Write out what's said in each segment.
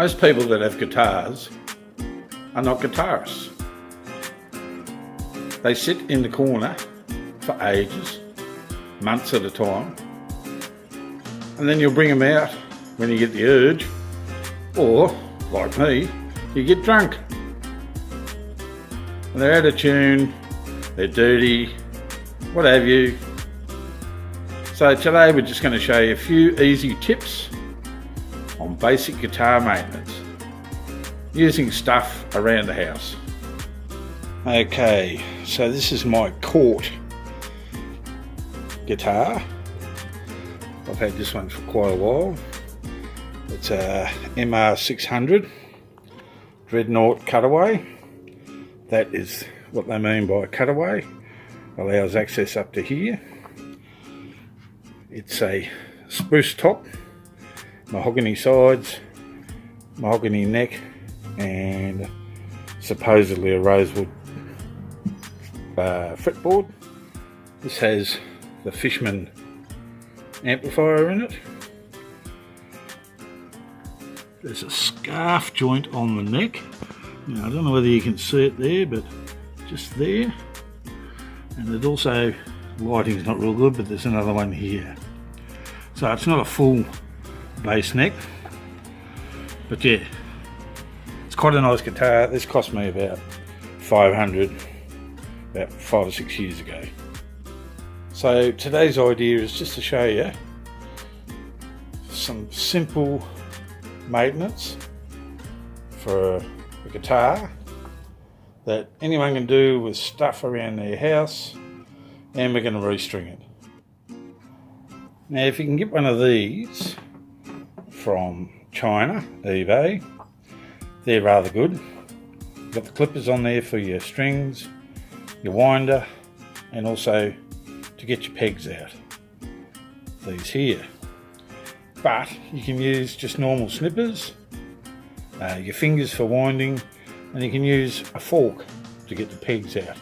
Most people that have guitars are not guitarists. They sit in the corner for ages, months at a time, and then you'll bring them out when you get the urge, or, like me, you get drunk. And they're out of tune, they're dirty, what have you. So today we're just going to show you a few easy tips on basic guitar maintenance using stuff around the house. Okay, so this is my Court guitar. I've had this one for quite a while. It's a MR600 Dreadnought cutaway. That is what they mean by a cutaway. Allows access up to here. It's a spruce top, mahogany sides, mahogany neck, and supposedly a rosewood fretboard. This has the Fishman amplifier in it. There's a scarf joint on the neck. Now I don't know whether you can see it there, but just there. And it also, lighting's not real good, but there's another one here. So it's not a full bass neck, but yeah, it's quite a nice guitar. This cost me about $500 about 5 or 6 years ago. So today's idea is just to show you some simple maintenance for a guitar that anyone can do with stuff around their house, and we're going to restring it. Now if you can get one of these from China, eBay, they're rather good. You've got the clippers on there for your strings, your winder, and also to get your pegs out. These here. But you can use just normal snippers, your fingers for winding, and you can use a fork to get the pegs out.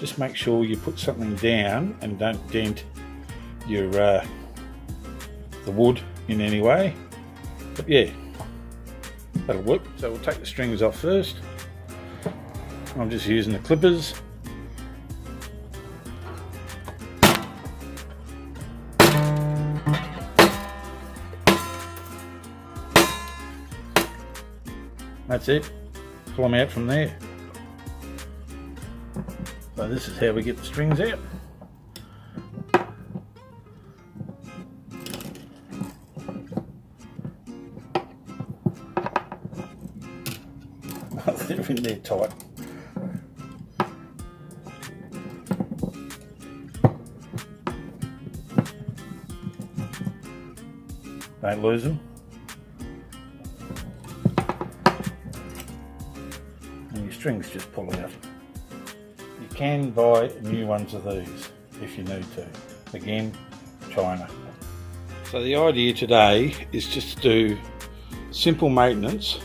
Just make sure you put something down and don't dent your the wood in any way. But yeah, that'll work. So we'll take the strings off first. I'm just using the clippers. That's it. Pull them out from there. So this is how we get the strings out. They're in there tight. Don't lose them. And your strings just pull out. You can buy new ones of these if you need to. Again, China. So the idea today is just to do simple maintenance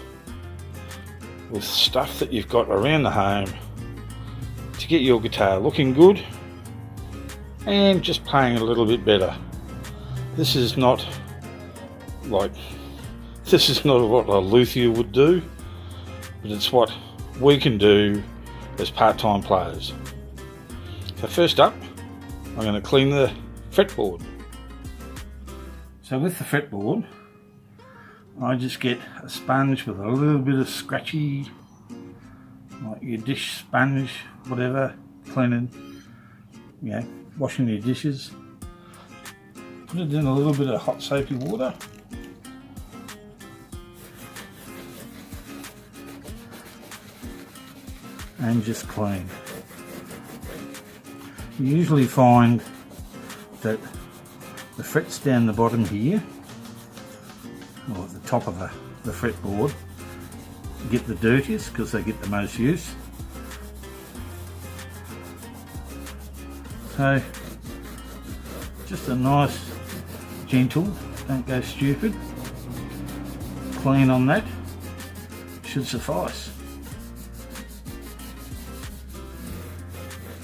with stuff that you've got around the home to get your guitar looking good and just playing a little bit better. This is not what a luthier would do, but it's what we can do as part-time players. So first up, I'm going to clean the fretboard. So with the fretboard, I just get a sponge with a little bit of scratchy, like your dish sponge, whatever, cleaning, you know, washing your dishes. Put it in a little bit of hot soapy water. And just clean. You usually find that the frets down the bottom here, or at the top of the fretboard, get the dirtiest because they get the most use. So just a nice, gentle, don't go stupid, clean on that should suffice.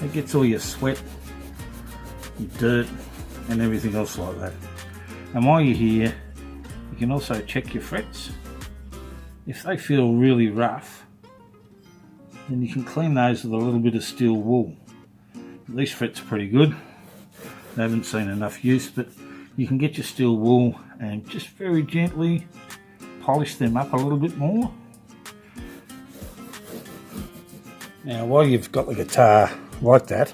It gets all your sweat, your dirt and everything else like that. And while you're here, you can also check your frets. If they feel really rough, then you can clean those with a little bit of steel wool. These frets are pretty good. They haven't seen enough use, but you can get your steel wool and just very gently polish them up a little bit more. Now, while you've got the guitar like that,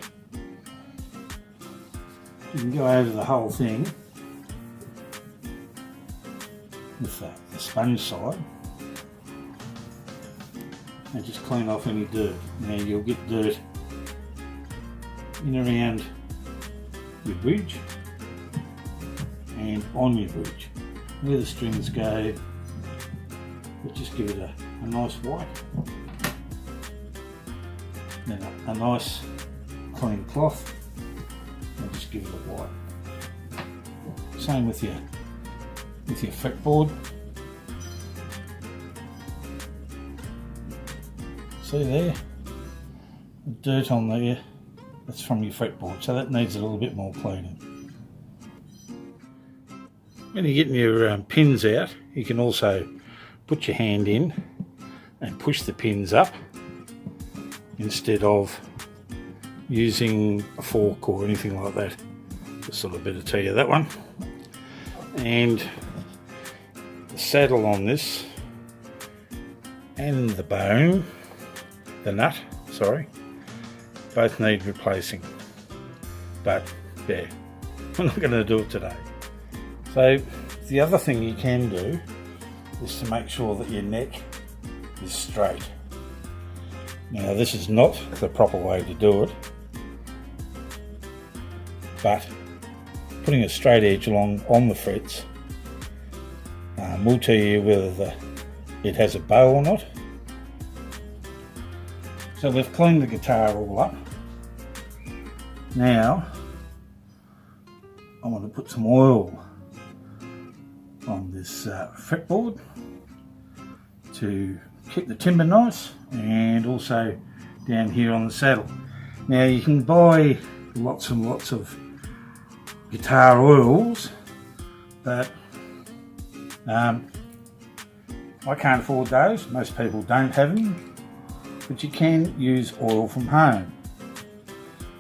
you can go over the whole thing with the sponge side and just clean off any dirt. Now you'll get dirt in around your bridge and on your bridge where the strings go, but just give it a nice wipe. Then a nice clean cloth and just give it a wipe. Same with your fretboard. See there, the dirt on there, that's from your fretboard, so that needs a little bit more cleaning. When you're getting your pins out, you can also put your hand in and push the pins up instead of using a fork or anything like that. Just sort of better tell you that one. And the saddle on this and the bone, the nut, sorry, both need replacing. But yeah, we're not going to do it today. So the other thing you can do is to make sure that your neck is straight. Now this is not the proper way to do it, but putting a straight edge along on the frets will tell you whether it has a bow or not. So we've cleaned the guitar all up. Now I want to put some oil on this fretboard to keep the timber nice, and also down here on the saddle. Now you can buy lots and lots of guitar oils, but I can't afford those. Most people don't have them, but you can use oil from home.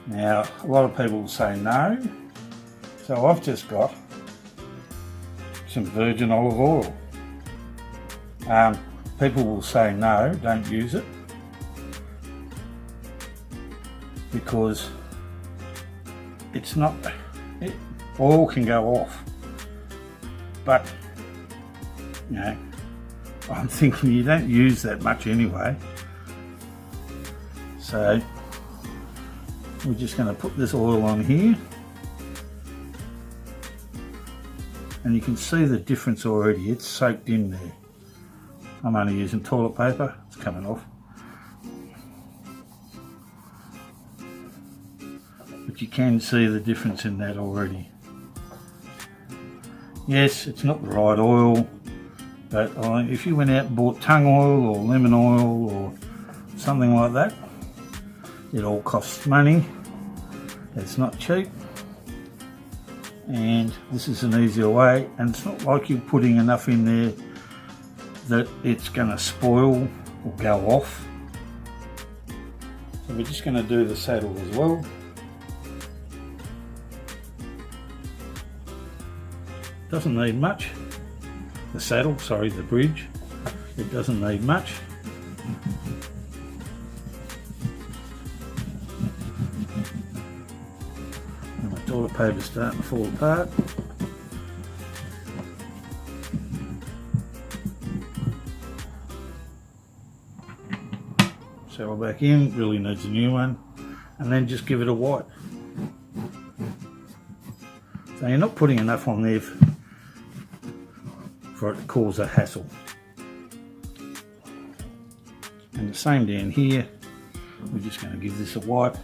Now a lot of people say no, so I've just got some virgin olive oil. People will say no, don't use it, because it's not, oil can go off, but you know, I'm thinking you don't use that much anyway, so we're just going to put this oil on here, and you can see the difference already. It's soaked in there. I'm only using toilet paper, it's coming off. But you can see the difference in that already. Yes, it's not the right oil, but if you went out and bought tung oil or lemon oil or something like that, it all costs money. It's not cheap. And this is an easier way, and it's not like you're putting enough in there that it's going to spoil or go off. So we're just going to do the saddle as well. Doesn't need much. The saddle, sorry, the bridge, it doesn't need much. And my toilet paper's starting to fall apart. Saddle back in, really needs a new one, and then just give it a wipe. So you're not putting enough on there for it to cause a hassle. And the same down here, we're just going to give this a wipe.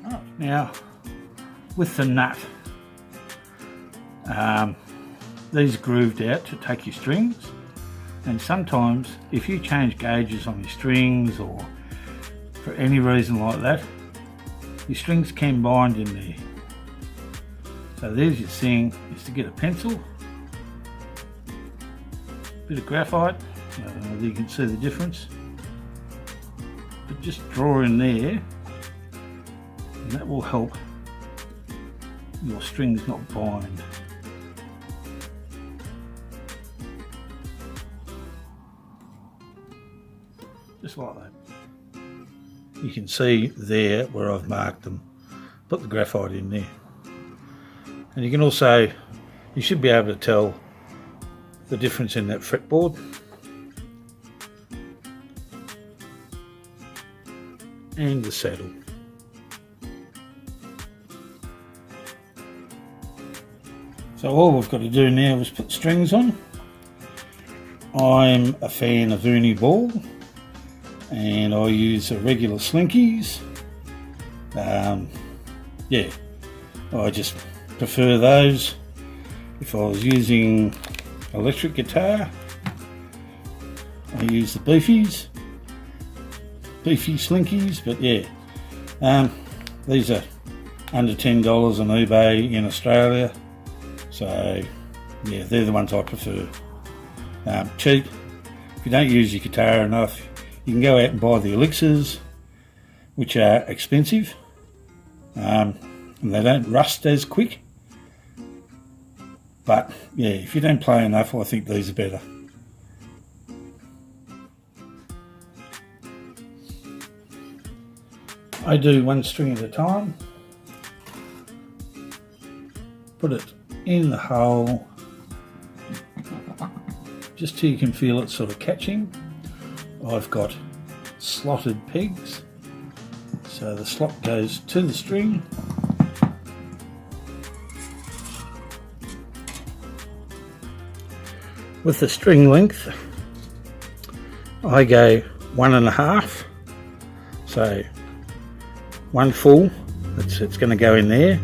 Right, now with the nut, these are grooved out to take your strings, and sometimes if you change gauges on your strings or for any reason like that, your strings can bind in there. So there's your thing, is to get a pencil, bit of graphite, you can see the difference, but just draw in there, and that will help your strings not bind. Just like that. You can see there where I've marked them, put the graphite in there. And you can also, you should be able to tell the difference in that fretboard. And the saddle. So all we've got to do now is put strings on. I'm a fan of Ernie Ball, and I use regular slinkies. Yeah, I just prefer those. If I was using electric guitar, I use the beefy slinkies, but yeah, these are under $10 on eBay in Australia, so yeah, they're the ones I prefer. Cheap. If you don't use your guitar enough, you can go out and buy the elixirs, which are expensive, and they don't rust as quick, but yeah, if you don't play enough, I think these are better. I do one string at a time, put it in the hole, just till you can feel it sort of catching. I've got slotted pegs, so the slot goes to the string. With the string length, I go 1.5, so one full, it's going to go in there.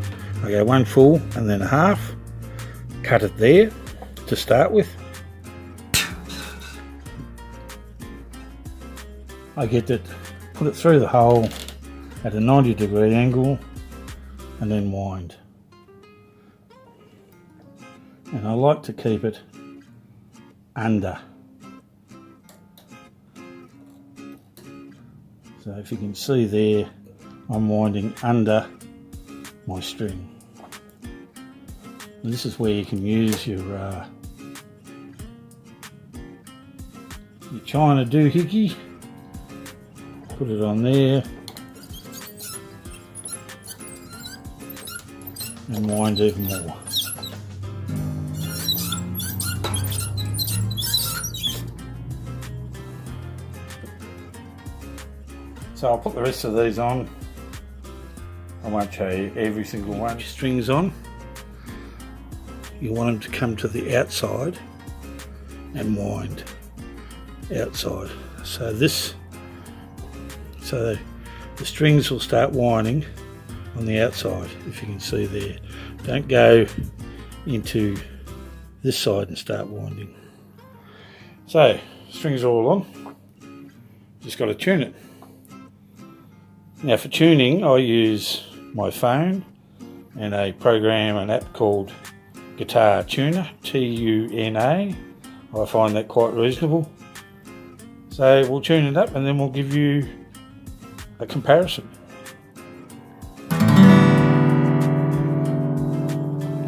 I go one full and then a half, cut it there to start with. I get it, put it through the hole at a 90-degree angle and then wind. And I like to keep it under. So if you can see there, I'm winding under my string. And this is where you can use your China doohickey. Put it on there and wind even more. So I'll put the rest of these on. I won't show you every single one. Strings on. You want them to come to the outside and wind outside. So the strings will start winding on the outside, if you can see there. Don't go into this side and start winding. So strings are all on. Just got to tune it. Now for tuning, I use my phone and a program, an app called Guitar Tuner, T-U-N-A. I find that quite reasonable. So we'll tune it up and then we'll give you a comparison.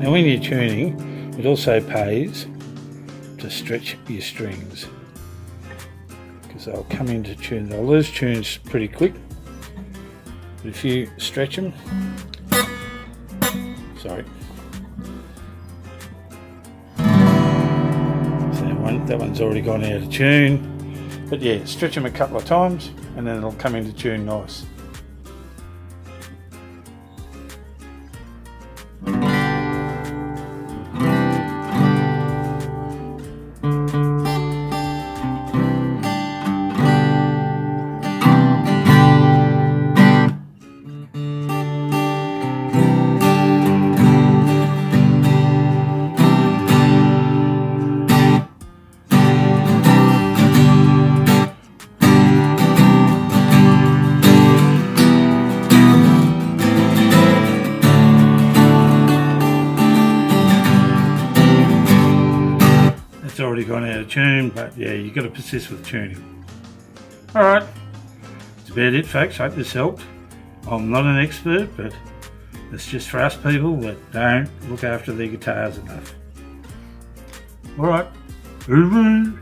Now when you're tuning, it also pays to stretch your strings, because they'll come into tune. They'll lose tunes pretty quick. But if you stretch them, sorry, so that one's already gone out of tune. But yeah, stretch them a couple of times and then it'll come into tune nice. it's already gone out of tune, but yeah, you've got to persist with tuning. Alright, that's about it folks, hope this helped. I'm not an expert, but it's just for us people that don't look after their guitars enough. Alright, hooroo!